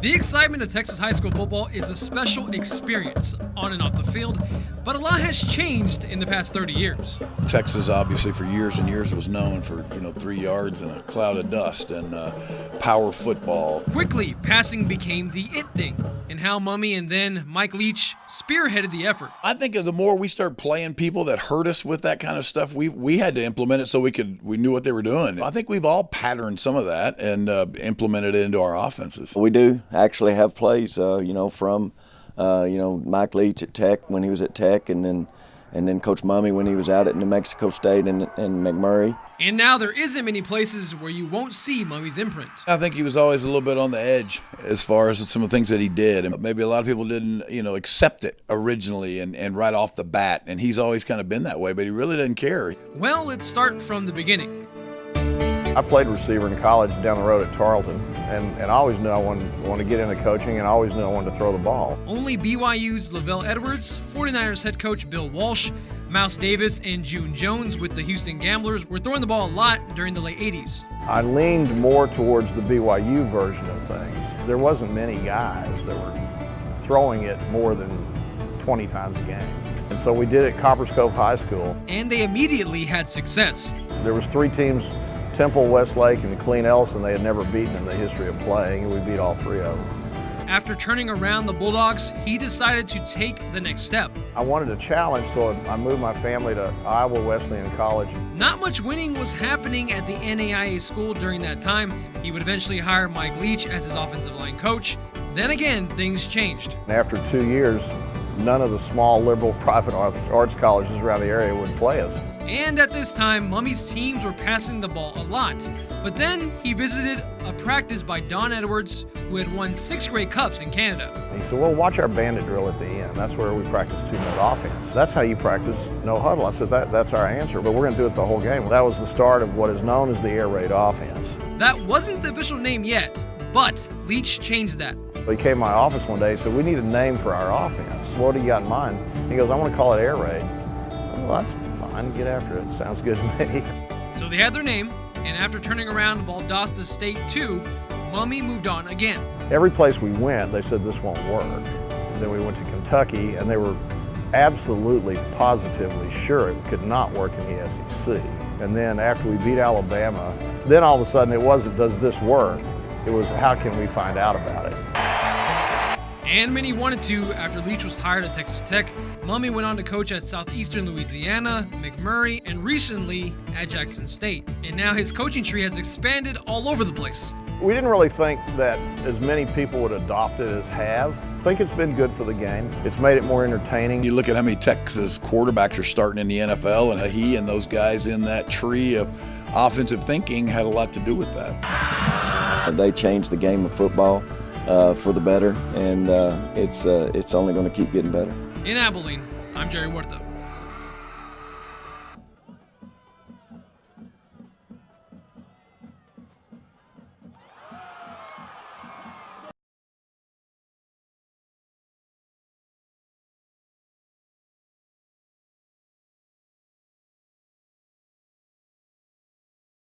The excitement of Texas high school football is a special experience on and off the field, but a lot has changed in the past 30 years. Texas, obviously, for years and years was known for, 3 yards and a cloud of dust and power football. Quickly, passing became the it thing, and Hal Mumme and then Mike Leach spearheaded the effort. I think the more we start playing people that hurt us with that kind of stuff, we had to implement it so we knew what they were doing. I think we've all patterned some of that and implemented it into our offenses. We do actually have plays, from Mike Leach at Tech when he was at Tech, and then Coach Mumme when he was out at New Mexico State and McMurray. And now there isn't many places where you won't see Mumme's imprint. I think he was always a little bit on the edge as far as some of the things that he did. And maybe a lot of people didn't, accept it originally and right off the bat. And he's always kind of been that way, but he really didn't care. Well, let's start from the beginning. I played receiver in college down the road at Tarleton, and I always knew I wanted to get into coaching, and I always knew I wanted to throw the ball. Only BYU's Lavelle Edwards, 49ers head coach Bill Walsh, Mouse Davis, and June Jones with the Houston Gamblers were throwing the ball a lot during the late 80s. I leaned more towards the BYU version of things. There wasn't many guys that were throwing it more than 20 times a game. And so we did it at Copperas Cove High School. And they immediately had success. There was 3 teams, Temple, Westlake, and McLean Ellison, they had never beaten in the history of playing, and we beat all 3 of them. After turning around the Bulldogs, he decided to take the next step. I wanted a challenge, so I moved my family to Iowa Wesleyan College. Not much winning was happening at the NAIA school during that time. He would eventually hire Mike Leach as his offensive line coach. Then again, things changed. After 2 years, none of the small liberal private arts colleges around the area would play us. And at this time, Mumme's teams were passing the ball a lot. But then he visited a practice by Don Edwards, who had won 6 Grey Cups in Canada. He said, well, watch our bandit drill at the end. That's where we practice 2-minute offense. That's how you practice no huddle. I said, that's our answer, but we're going to do it the whole game. That was the start of what is known as the air raid offense. That wasn't the official name yet, but Leach changed that. He came to my office one day and said, we need a name for our offense. What do you got in mind? He goes, I want to call it air raid. Well, that's fine. Get after it. Sounds good to me. So they had their name, and after turning around Valdosta State 2, Mumme moved on again. Every place we went, they said this won't work. And then we went to Kentucky, and they were absolutely, positively sure it could not work in the SEC. And then after we beat Alabama, then all of a sudden it wasn't, does this work? It was, how can we find out about it? And many wanted to after Leach was hired at Texas Tech. Mumme went on to coach at Southeastern Louisiana, McMurray, and recently at Jackson State. And now his coaching tree has expanded all over the place. We didn't really think that as many people would adopt it as have. I think it's been good for the game. It's made it more entertaining. You look at how many Texas quarterbacks are starting in the NFL, and he and those guys in that tree of offensive thinking had a lot to do with that. They changed the game of football for the better, and it's only going to keep getting better. In Abilene, I'm Jerry Huerta.